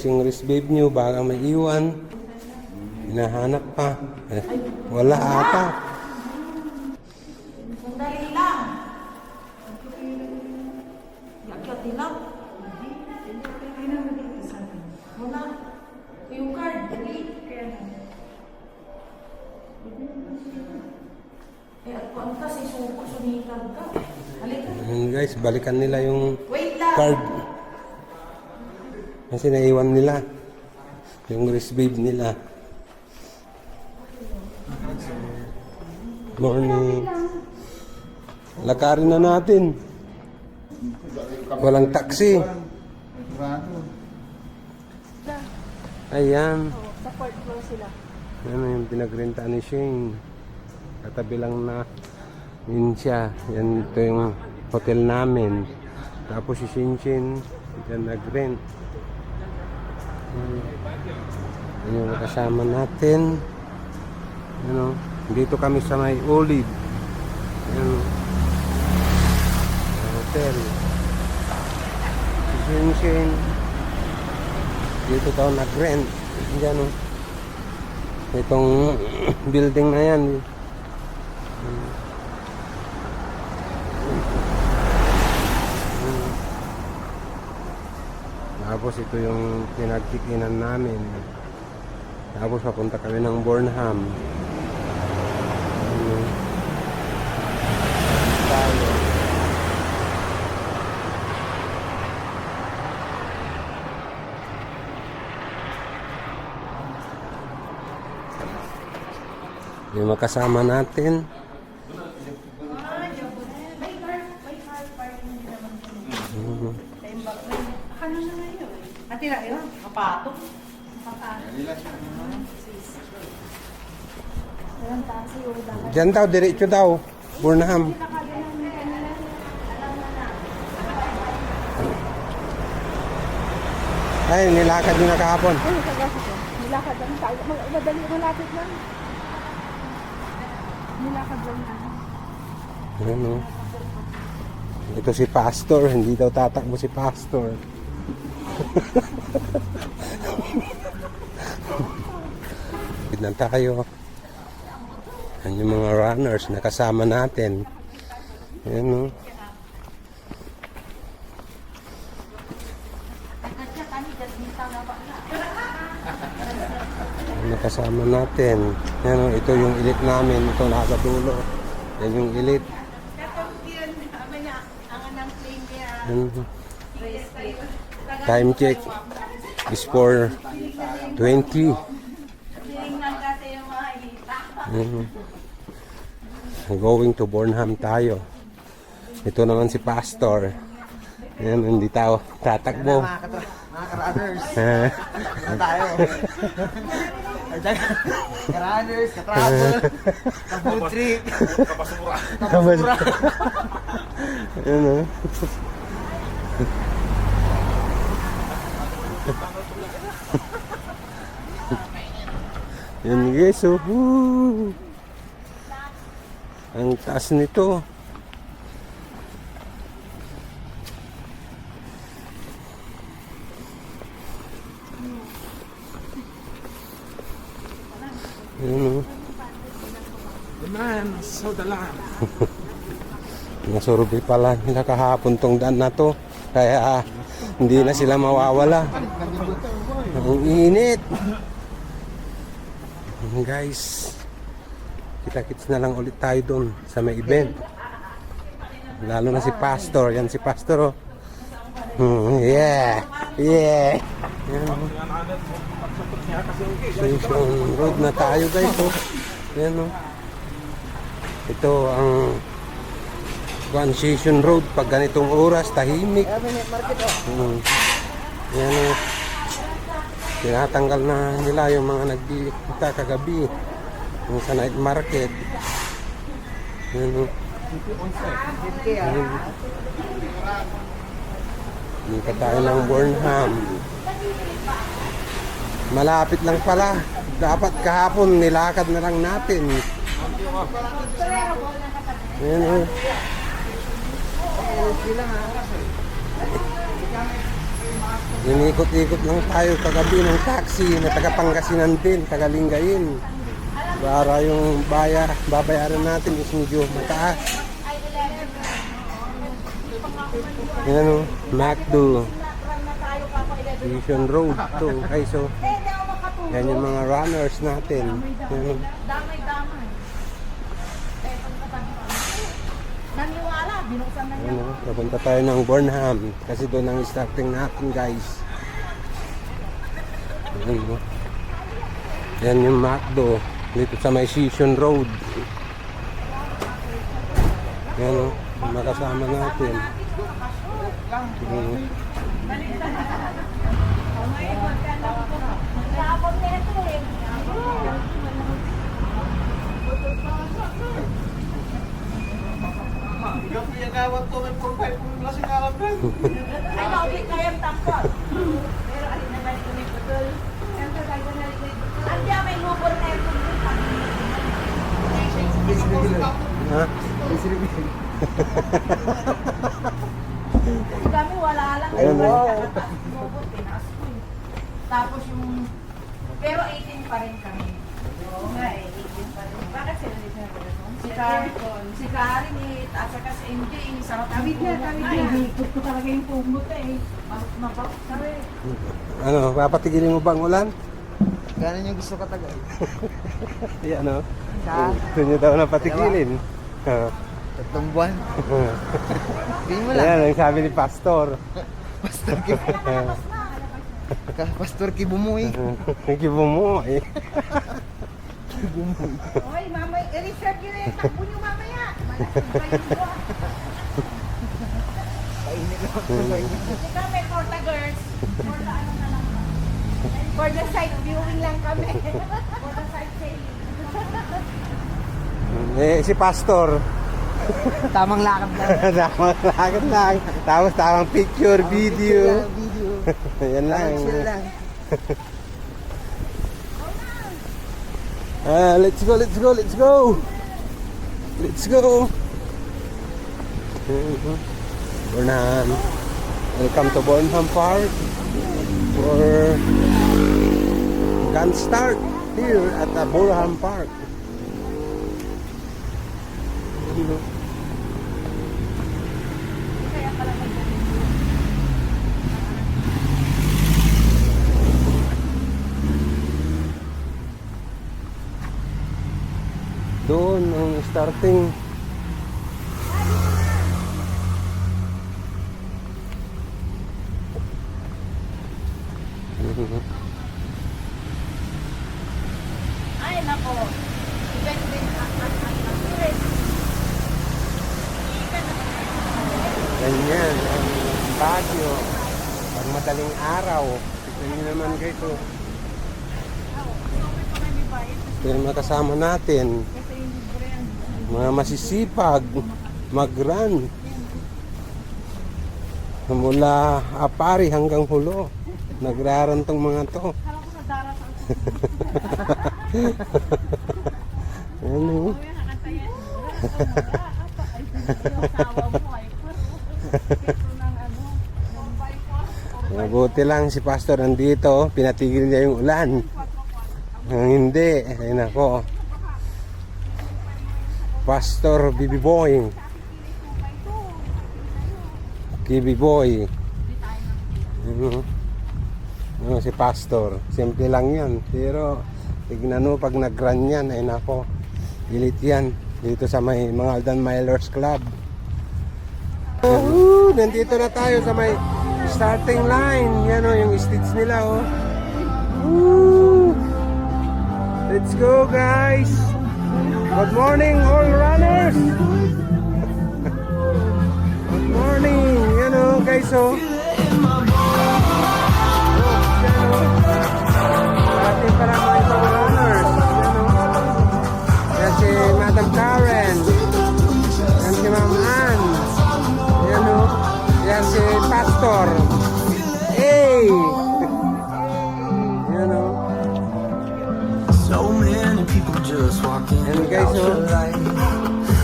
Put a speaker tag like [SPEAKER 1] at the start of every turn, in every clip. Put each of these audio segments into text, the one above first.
[SPEAKER 1] guys, yung wrist babe nyo, baka may iwan. Hinahanap pa. Wala ata.
[SPEAKER 2] Sandali lang. Yakyat lang. Muna. Yung card. Dali. At kung kasi suko, sunikag ka. Halika.
[SPEAKER 1] Guys, balikan nila yung
[SPEAKER 2] Wait lang.
[SPEAKER 1] card. Kasi naiwan nila. Yung wrist babe nila. Morning. Lakarin na natin. Walang taxi. Ayan.
[SPEAKER 2] Sa fourth floor sila.
[SPEAKER 1] Ano yung pinagrentaan ni Shane. Katabi lang na yun siya. Yan, ito yung hotel namin. Tapos si Shinshin dyan nag-rent. Yan yung kasama natin. Ano, dito kami sa may Olive. Yan. Hotel. Si Shinshin dito daw nag-rent. Diyan o. Itong building na yan. Tapos ito yung pinagtikinan namin. Tapos papunta kami ng Burnham. Tayo. Yung makasama natin.
[SPEAKER 2] Ano na ngayon? Atira yun? Kapato? Kapato.
[SPEAKER 1] Diyan daw, diretso daw. Burnham. Ay, nilakad nyo na kahapon.
[SPEAKER 2] Nilakad lang tayo. Madali, malapit lang. Nilakad lang tayo.
[SPEAKER 1] Ano? Ito si Pastor, hindi daw tatakbo si Pastor. Tignan tayo. Yan yung mga runners na kasama natin. Ayan o. Nakasama natin. Yan o, ito yung elite namin. Ito nasa dulo. Yan yung elite. Time check is 4:20. Going to Burnham tayo. Ito naman si Pastor. Yan, hindi tayo tatakbo.
[SPEAKER 3] Mga ka-runners. Ano tayo? Ka-runners, ka-travel, ka-food trip, ka-basura.
[SPEAKER 1] Yan o. Yan guys, oh. Woo! Ang taas nito. Yan, oh.
[SPEAKER 3] The man saw the land.
[SPEAKER 1] Nasurvey pala nila kahapon tong daan na to. Kaya hindi na sila mawawala. Ang init. Guys, kita-kits na lang ulit tayo doon sa may event. Lalo na si Pastor. Yan si Pastor, oh. Yeah. Yeah. Yan, oh. Station Road na tayo guys, oh. Yan, oh. Ito ang One Station Road. Pag ganitong oras, tahimik. Yan, oh. Tinatanggal na nila yung mga nagkita kagabi yung sa night market. Yan, oh. Dito tayo ng Burnham. Malapit lang pala. Dapat kahapon nilakad na lang natin. Yan, oh. Inikot-ikot lang tayo kagabi ng taxi na taga Pangasinan din, taga Lingayen. Para yung babayaran natin is medyo mataas. Yan o, McDo. Vision Road to. Okay, so, yan yung mga runners natin. Yan o.
[SPEAKER 2] Damay-damay. Naniwala, binuksan na niya.
[SPEAKER 1] Ano, papunta tayo ng Burnham kasi doon ang starting natin, guys. Yan, no? Yan yung McDo dito sa may Vision Road. Yan, no? Makasama natin.
[SPEAKER 3] Ikaw po yung gawat to, may 4-5 kung lasing alam ka.
[SPEAKER 2] Ay, naubik na yung tampon. Pero alin na balik ko may putol. Siyempre, tayo na rin may putol. Andiyan, may lubor na yung putol.
[SPEAKER 1] Ha?
[SPEAKER 2] Kami wala lang.
[SPEAKER 1] Ayun,
[SPEAKER 2] Lubor, tinaas ko eh. Tapos yung... Pero 18 pa rin kami. Oo nga eh, 18 pa rin. Bakit sila dito na pala? Si Karin eh, at saka si MJ, sarap ng pumunta. Hihikot ko talaga yung pumunta eh. Mabak ka rin.
[SPEAKER 1] Ano, papatigilin mo bang ulan?
[SPEAKER 3] Ganon yung gusto katagal.
[SPEAKER 1] Yan, no?
[SPEAKER 3] Sa
[SPEAKER 1] Gusto nyo daw na patigilin.
[SPEAKER 3] 3 buwan. Tingin mo lang.
[SPEAKER 1] Yan, ang sabi ni Pastor.
[SPEAKER 3] Pastor Kibu. Pastor Kibumuy.
[SPEAKER 1] Nagibo mo eh.
[SPEAKER 3] Kibumuy.
[SPEAKER 2] Oy, mamay, i-reserve nyo na yung takbo nyo mamaya. Malaking kayo mo.
[SPEAKER 3] Painit lang ako sa painit.
[SPEAKER 2] Ikaw may for the girls. For the ano na lang ba? For the sight viewing lang kami. For the sight sailing.
[SPEAKER 1] Si Pastor.
[SPEAKER 3] Tamang lakad lang.
[SPEAKER 1] Tamang lakad lang. Tapos tamang picture, video.
[SPEAKER 3] Video.
[SPEAKER 1] Yan lang.
[SPEAKER 3] Chill lang.
[SPEAKER 1] Let's go, let's go, let's go. Let's go. Burnham. Welcome to Burnham Park. Can start here at the Burnham Park. Doon ang starting.
[SPEAKER 2] Ay, nako. Depende ang
[SPEAKER 1] Ganyan ang Baguio. Pag madaling araw. Tignan nyo naman guys. Oh. Ito yung mga kasama natin. Mga masisipag. Mag-run. Mula Apari hanggang Hulo. Nagraran tong mga to.
[SPEAKER 2] Kala ko sa darat ang
[SPEAKER 1] Ano? Mabuti lang si Pastor nandito, pinatigil niya yung ulan. Ang hindi, ay nako. Pastor Bibi Boy. Bibi Boy. Si Pastor, simple lang yan. Pero tignan mo pag nag-run yan, ay nako. Pilit yan dito sa may mga Aldan Milers Club. Nandito na tayo sa may starting line. Yan o, yung stage nila o. Let's go guys. Good morning all runners. Good morning. Yan o guys o. Parating para mga ibang runners. Yan o. Yan si Madam Karen. Yan si Ma'am Ann. Yan o. Yan si Pastor. Hey! Yan o.
[SPEAKER 4] So many people just walking
[SPEAKER 1] And guys,
[SPEAKER 4] out
[SPEAKER 1] oh,
[SPEAKER 4] the light.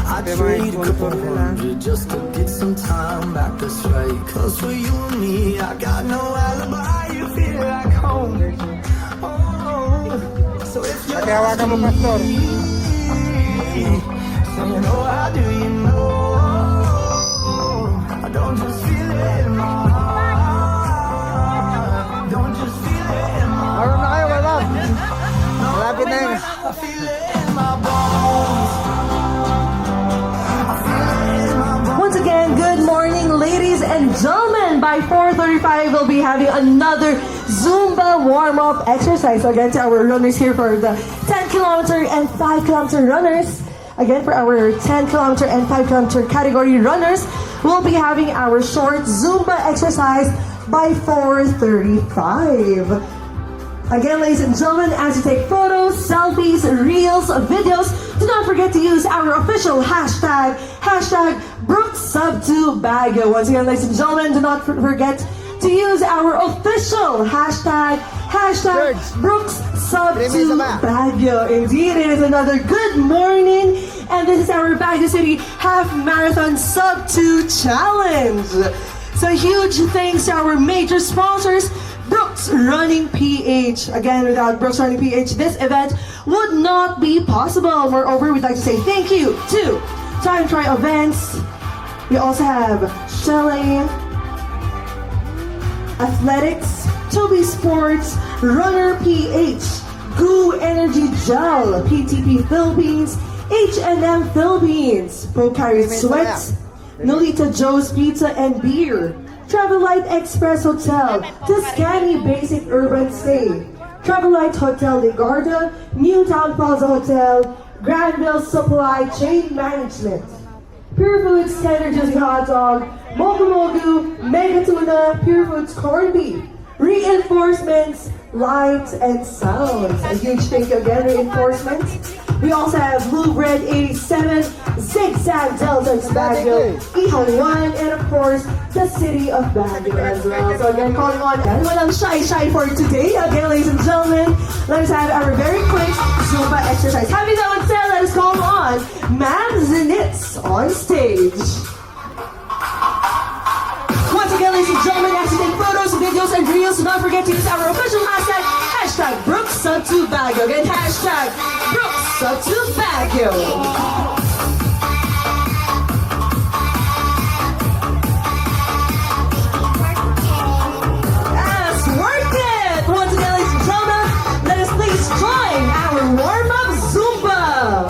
[SPEAKER 4] I
[SPEAKER 1] ito yung mga
[SPEAKER 4] trade a
[SPEAKER 1] sponsor
[SPEAKER 4] couple
[SPEAKER 1] nila.
[SPEAKER 4] hundred just to get some time back. That's right. close for you and me. I got no alibi, you feel like home. Oh, so if you're
[SPEAKER 1] Pati hawakan mo, Pastor.
[SPEAKER 4] so you know, how do you know? I don't just feel it in my heart. Don't just feel it in my heart.
[SPEAKER 1] Meron na kayo, wala. Malapit na yun.
[SPEAKER 4] I feel it in my bones. I feel it in my bones.
[SPEAKER 5] Once again, good morning, ladies and gentlemen. By 4:35, we'll be having another Zumba warm-up exercise. So again, to our runners here for the 10-kilometer and 5-kilometer runners. Again, for our 10-kilometer and 5-kilometer category runners, we'll be having our short Zumba exercise by 4:35. Again, ladies and gentlemen, as you take photos, selfies, reels, videos, do not forget to use our official hashtag BrooksSub2Baguio. Once again, ladies and gentlemen, do not forget to use our official hashtag BrooksSub2Baguio. Indeed, it is another good morning, and this is our Baguio City Half Marathon Sub 2 Challenge. So huge thanks to our major sponsors, Brooks Running PH. Again, without Brooks Running PH, this event would not be possible. Moreover, we'd like to say thank you to Time Try Events. We also have Shelley, Athletics, Toby Sports, Runner PH, Goo Energy Gel, PTP Philippines, H&M Philippines, Pocari Sweats, Nolita Joe's Pizza and Beer, Travel Light Express Hotel, Tuscany Basic Urban Stay, Travel Light Hotel Ligarda, Newtown Plaza Hotel, Granville Supply Chain Management, Pure Foods Tender Juicy Hot Dog, Mogu Mogu, Mega Tuna, Pure Foods Corned Beef, Reinforcements, Light and Sounds. A huge thank you again, Reinforcements. We also have Blue Bread 87, Zigzag Delta Baguio, Ihon 1, and of course, the City of Baguio as well. So again, calling on walang shy for today. Again, ladies and gentlemen, let us have our very quick Zumba exercise. Having that one said, let us call on Ma'am Zenitz on stage. Once again, ladies and gentlemen, as you take photos, videos, and reels, do not forget to use our official hashtag BrooksSub2Baguio. Again, hashtag BrooksSub2Baguio. Yes, work it! Once again, ladies and gentlemen, let us please join our warm-up Zumba.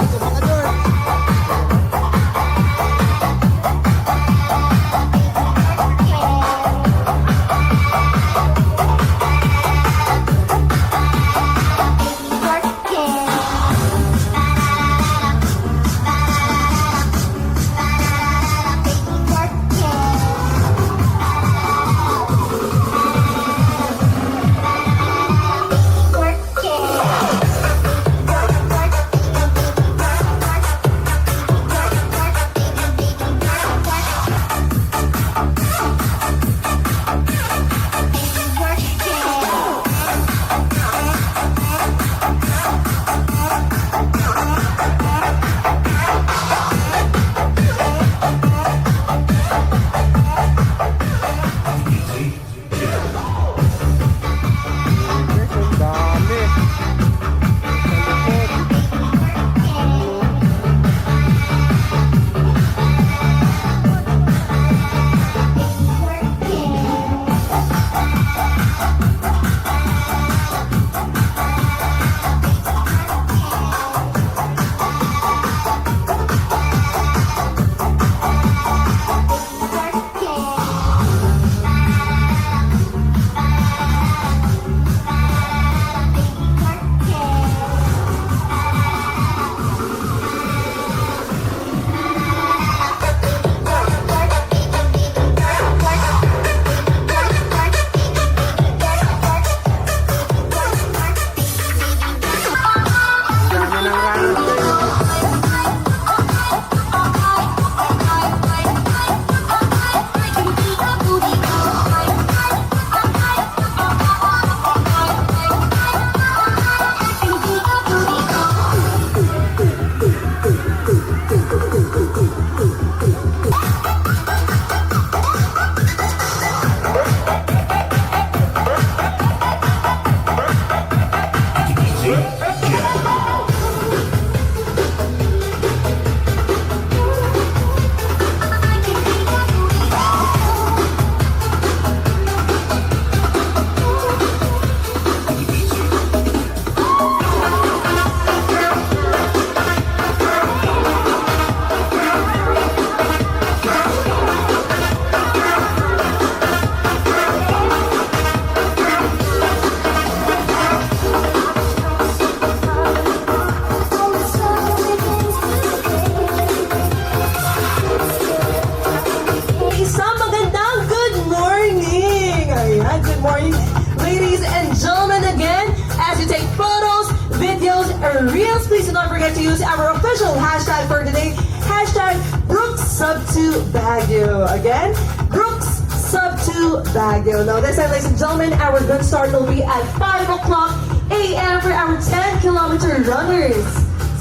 [SPEAKER 5] morning. Ladies and gentlemen, again, as you take photos, videos, or reels, please do not forget to use our official hashtag for today, hashtag BrooksSub2Baguio. Again, BrooksSub2Baguio. Now this time, ladies and gentlemen, our good start will be at 5 o'clock a.m. for our 10-kilometer runners.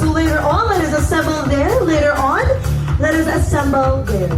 [SPEAKER 5] So later on, let us assemble there. Later on, let us assemble there.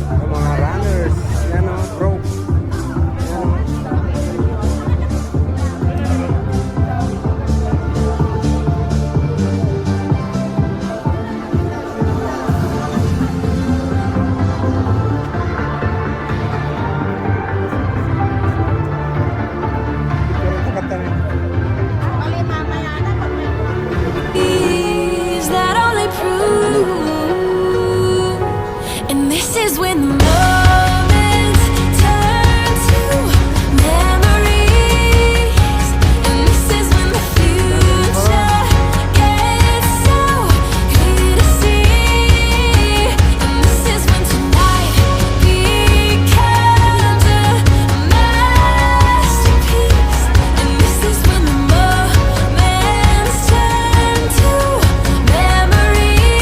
[SPEAKER 1] Yung mga runners, yan o, rope. Yan o.
[SPEAKER 6] Is that only prove? And this is when the moments turn to memories. And this is when the future gets so clear to see. And this is when tonight becomes a masterpiece. And this is when the moments turn to memories.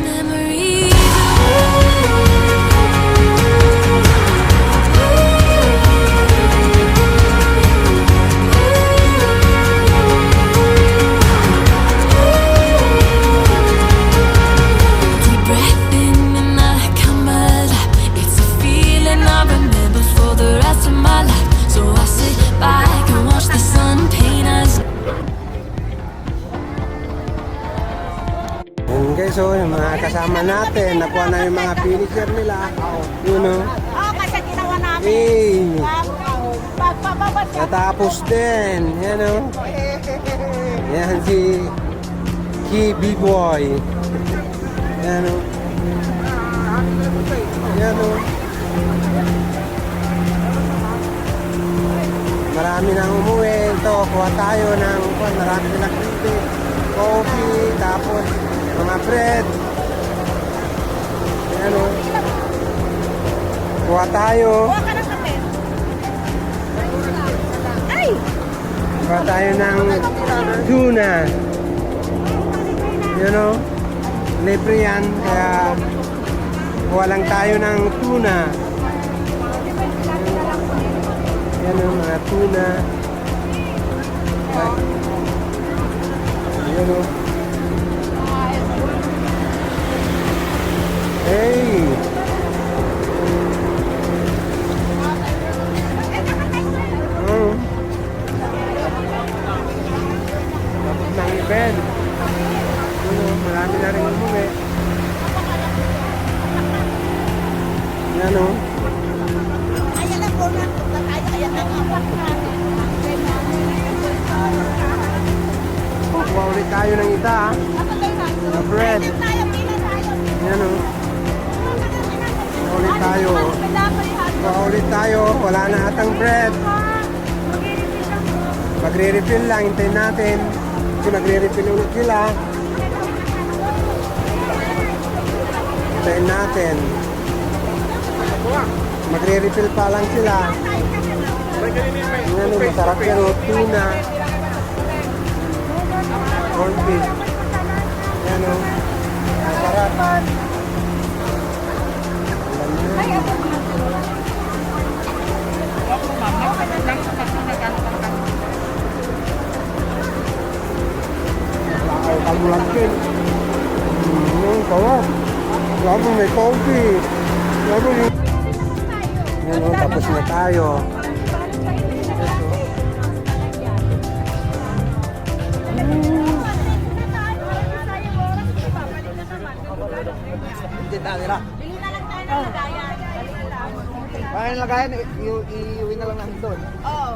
[SPEAKER 6] Memories. Deep breath in and I come alive. It's a feeling I remember for the rest of my life. So I sit back and watch the sun paint us.
[SPEAKER 1] Yan guys, so yung mga kasama natin, nakuha na yung mga finisher nila. You know?
[SPEAKER 2] Oo, kasi ginawa namin.
[SPEAKER 1] Hey!
[SPEAKER 2] Pagpababas ka.
[SPEAKER 1] Natapos din. Yan o. Yan si B-Boy. Yan o. Yan o. Marami nang umuwi. Ito, kuha tayo ng marami na coffee, tapos mga bread. Yan o. Kuha tayo.
[SPEAKER 2] Kuha ka ng kape. Ay!
[SPEAKER 1] Kuha tayo ng tuna. You know? Libre yan. Kaya kuha lang tayo ng tuna. Yan o, mga tuna. Yan o. Hey! Oh. Tapos ng event. Marami na rin umuwi. Yan o.
[SPEAKER 2] Ayan lang po na. Ayan lang po.
[SPEAKER 1] Kukuha ulit tayo ng isa. Na bread. Yan o. Kukuha ulit tayo. Kukuha ulit tayo. Wala na atang bread. Magre-refill lang. Hintayin natin. Kasi magre-refill ulit sila. Hintayin natin. Magre-refill pa lang sila. Yan o. Masarap yan o. Tuna. Corn beef. Yan o. Masarap. Kalulakin. Sarap. Lalo may coffee. Lalo yung Yan o, tapos na tayo.
[SPEAKER 3] Hindi nila.
[SPEAKER 2] Bili na lang tayo ng lagayan.
[SPEAKER 3] Kaya nilagayan, iuwi na lang namin doon.
[SPEAKER 2] Oo.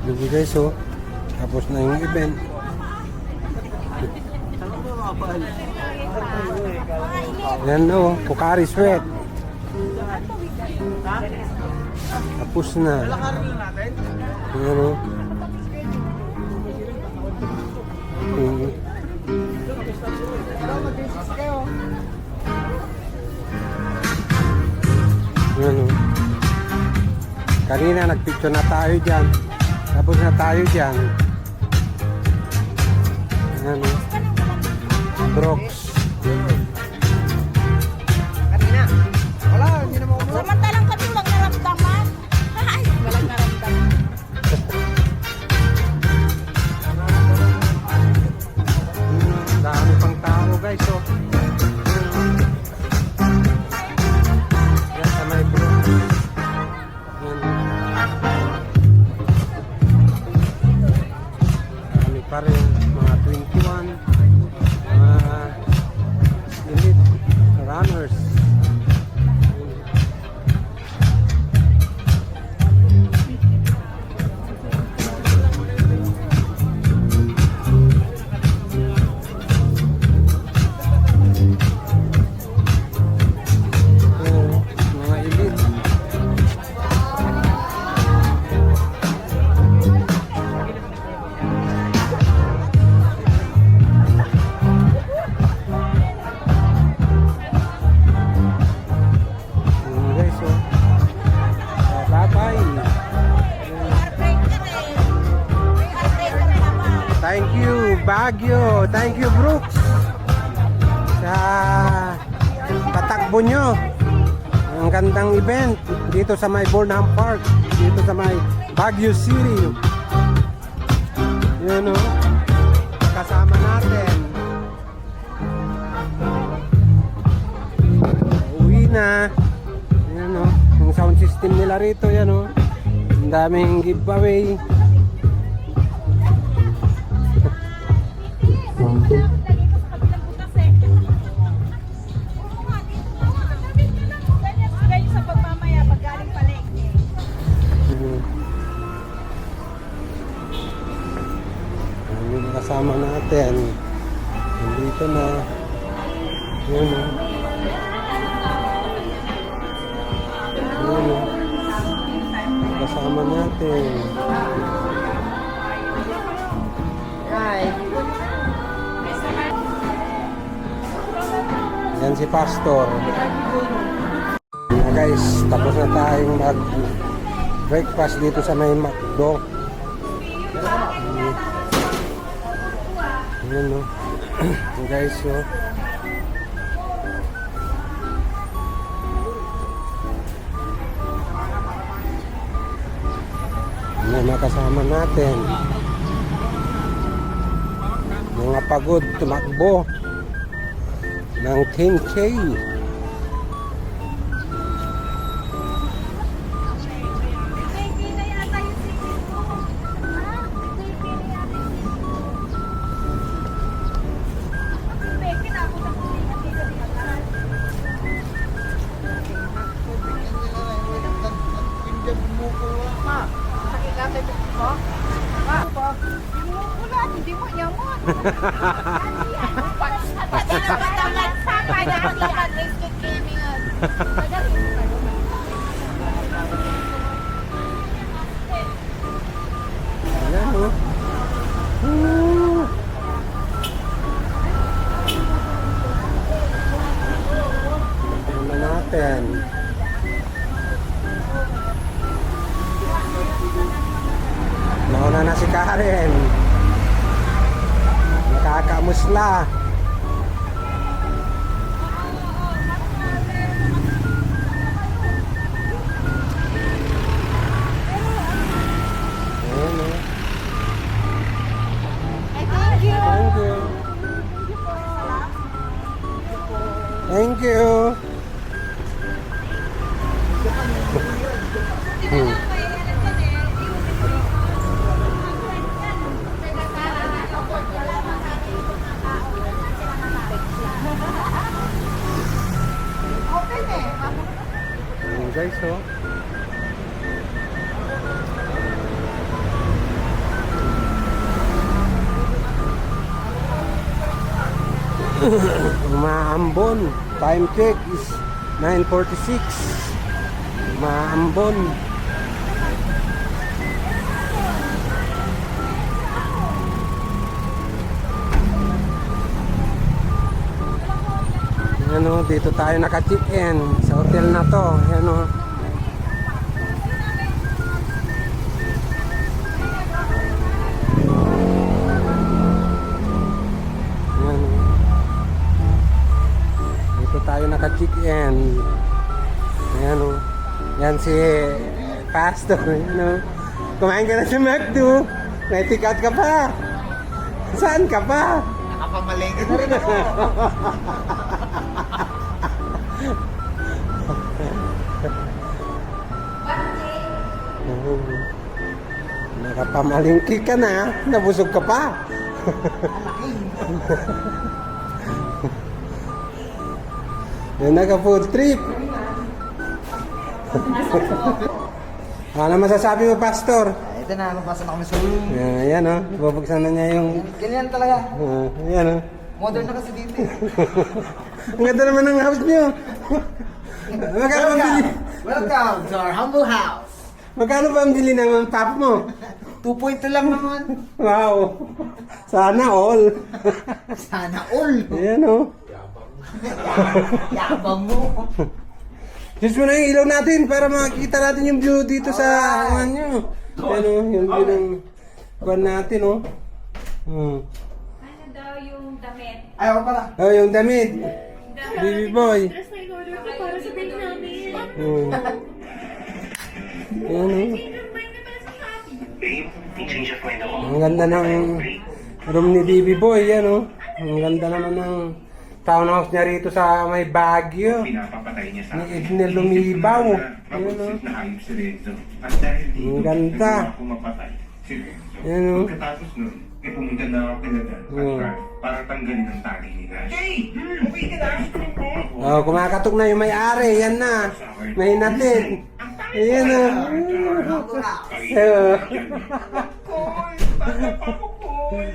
[SPEAKER 1] Sige guys, oh. Tapos na yung event. Yan o, Pocari Sweat. Tapos na. Yan o. Yan o. Kanina nagpicture na tayo dyan. Tapos na tayo dyan. Yan o. Brooks.
[SPEAKER 3] Kanina. Wala, hindi naman umuwi.
[SPEAKER 2] Samantalang kami walang naramdaman. Ay, walang naramdaman.
[SPEAKER 1] Dami pang tao guys, oh. Yan sa may Brooks. Yan. Dami pa rin, mga 21 elite runners. Mga elite. Guys, oh. Bye-bye. Thank you, Baguio. Thank you, Brooks. Sa patakbo nyo. Ang gandang event dito sa may Burnham Park. Dito sa may Baguio City. Yun o. Kasama natin. Uwi na. Yan o. Yung sound system nila rito. Yan o. Ang daming giveaway.
[SPEAKER 2] Sa pagmamaya, pag galing palengke.
[SPEAKER 1] Yung kasama natin. Nandito na. Yun o. Yun o. Kasama natin. Yan si Pastor. Guys, tapos na tayong mag-breakfast dito sa may McDo. Ayan o. Guys, o. May makasama natin. Mga pagod tumakbo ng 10K.
[SPEAKER 2] Hindi mo nyamot. Pati na matangan sa kanya. Hindi ka next gaming.
[SPEAKER 1] Ayan o. Tignan natin. Nauna na si Karen. Nakakamusla. Ayan o.
[SPEAKER 2] Thank you.
[SPEAKER 1] Thank you. Thank you. Hmm. Ayan guys, oh. Umaambon. Time check is 9:46. Umaambon. Ano, dito tayo naka-check-in sa hotel na to. Ano. Ano. Dito tayo naka-check-in. Ano. Yan si Pastor, ano. Kumain ka na sa McDo. May tikat ka pa. Saan ka pa?
[SPEAKER 3] Nakapamalengke na rin ako.
[SPEAKER 1] Nakapamalingki ka na. Nabusog ka pa. Yan, naka-food trip. Ano masasabi mo, Pastor?
[SPEAKER 3] Ito na, mapasa na kami sa room.
[SPEAKER 1] Ayan, oh. Bubuksan na niya yung...
[SPEAKER 3] Ganyan talaga.
[SPEAKER 1] Ayan, oh.
[SPEAKER 3] Modern na kasi dito.
[SPEAKER 1] Ang ganda naman ng house niyo. Magkano ba bili?
[SPEAKER 3] Welcome to our humble house.
[SPEAKER 1] Magkano ba ang bili ng top mo?
[SPEAKER 3] 2.2 lang naman.
[SPEAKER 1] Wow. Sana all.
[SPEAKER 3] Sana all.
[SPEAKER 1] Ayan, oh.
[SPEAKER 3] Yabang mo.
[SPEAKER 1] Just mo na yung ilaw natin para makikita natin yung view dito sa ano nyo. Ayan, oh. Yung view ng kuwan natin, oh.
[SPEAKER 2] Ano daw yung damit?
[SPEAKER 3] Ayaw pala.
[SPEAKER 1] Oh, yung damit. Baby boy.
[SPEAKER 2] Dress na in-order ko para sa date namin.
[SPEAKER 1] Ayan, oh. Ang ganda ng room ni Baby Boy, yan, oh. Ang ganda naman ng townhouse niya rito sa may Baguio.
[SPEAKER 7] Pinapapatay niya sa
[SPEAKER 1] Ni Ednel Lumibaw. Ayan, oh.
[SPEAKER 7] na hayop si Renzo. At dahil dito,
[SPEAKER 1] Ang ganda.
[SPEAKER 7] pumapatay si Renzo.
[SPEAKER 1] Ayan, oh.
[SPEAKER 7] Pagkatapos nun, pumunta na ako kila Dad at Ralph para tanggalin ang tali ni Dash. Hey! Uwi ka na!
[SPEAKER 1] Oh, kumakatok na yung may-ari, yan na. May natin. Ayan, oh. Oh.
[SPEAKER 7] Koy! Tanda pa ko, Koy!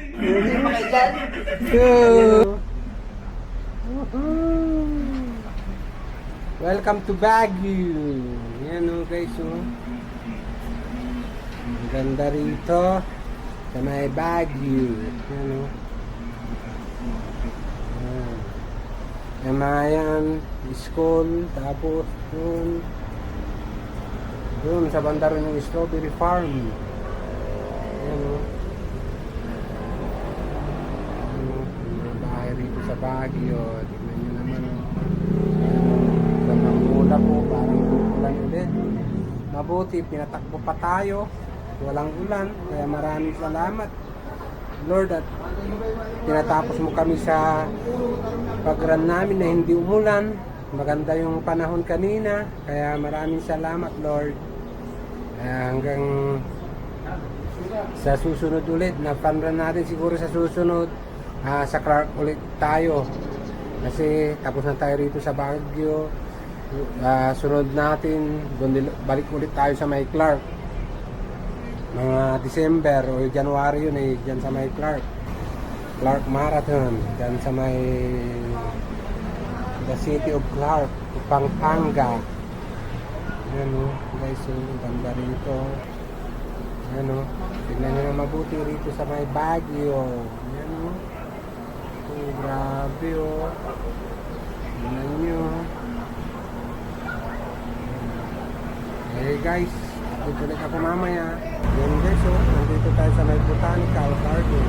[SPEAKER 1] Welcome to Baguio. Yan, oh, guys, oh. Ang ganda rito sa may Baguio. Yan, oh. Emayan School, tapos doon sa banda rin yung Strawberry Farm. Yan, oh. Yung bahay rito sa Baguio. Tignan nyo naman, oh. Gandang mula po, parang ulan ulit. Mabuti, pinatakbo pa tayo. Walang ulan, kaya maraming salamat, Lord, at tinatapos mo kami sa pag-run namin na hindi umulan. Maganda yung panahon kanina, kaya maraming salamat, Lord. Hanggang sa susunod ulit na pan-run natin, siguro sa susunod sa Clark ulit tayo, kasi tapos na tayo rito sa Baguio. Sunod natin, balik ulit tayo sa may Clark mga December o January, yun eh, dyan sa may Clark Marathon, dyan sa may the city of Clark, Pampanga. Ayan, o guys, ganda rito. Ayan, o, tignan nyo na mabuti rito sa may Baguio. Ayan, o, grabe, o. Tignan nyo. Hey guys, dito ulit ako mamaya. Yan guys, oh, nandito tayo sa may Botanical Garden.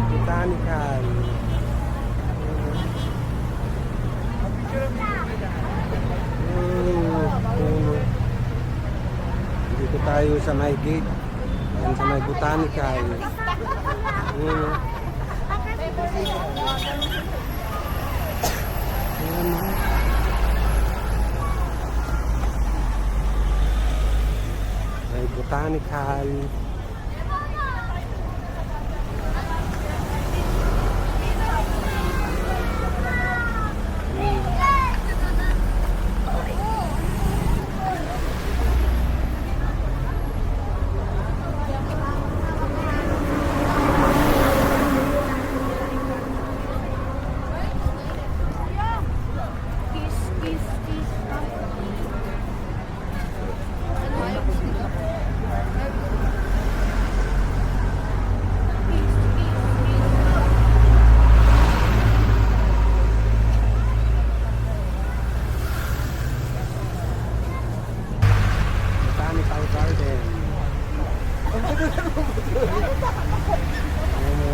[SPEAKER 1] Botanical. Dito tayo sa may gate. Yan sa may Botanical. botanical. Botanical garden. Ayan o.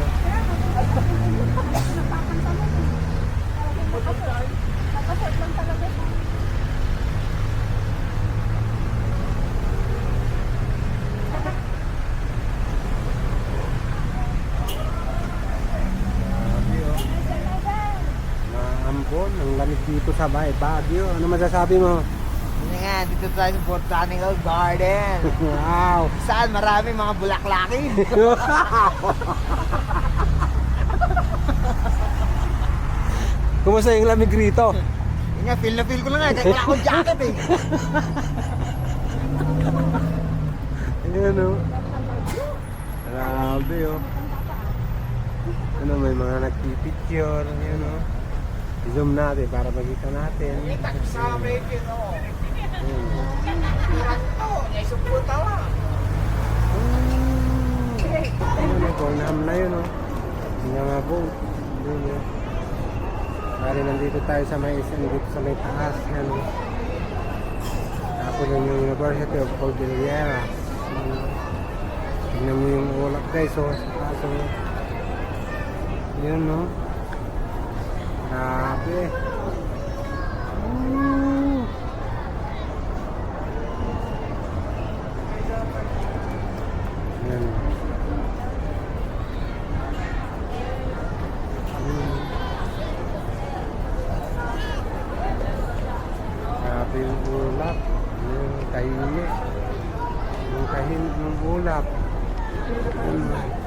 [SPEAKER 1] Grabe, oh. Maambon, ang lamig dito sa Baguio. Ano masasabi mo?
[SPEAKER 3] Hindi nga, dito tayo sa Botanical Garden.
[SPEAKER 1] Wow!
[SPEAKER 3] Saan marami mga bulaklakin.
[SPEAKER 1] Kumusta yung lamig rito?
[SPEAKER 3] Yun nga, feel na feel ko lang eh. Kaya wala akong jacket eh.
[SPEAKER 1] Ayan o. Grabe o. Ano, may mga nagpipicture. Ayan o. I-zoom natin para makita natin.
[SPEAKER 3] Sa American, oo.
[SPEAKER 1] Ayan.
[SPEAKER 3] Ay, suputa lang.
[SPEAKER 1] Ayan o, Cornham na yun o. Hindi nga nga boat. Ayan o. Bali, nandito tayo sa may dito sa may taas. Ayan o. Tapos yun yung University of Cordillera. Tignan mo yung ulap guys o. Sa taas o. Yun no. Grabe. Yan. Grabe yung ulap. Yung tahimik. Yung tahimik ng ulap. Yan.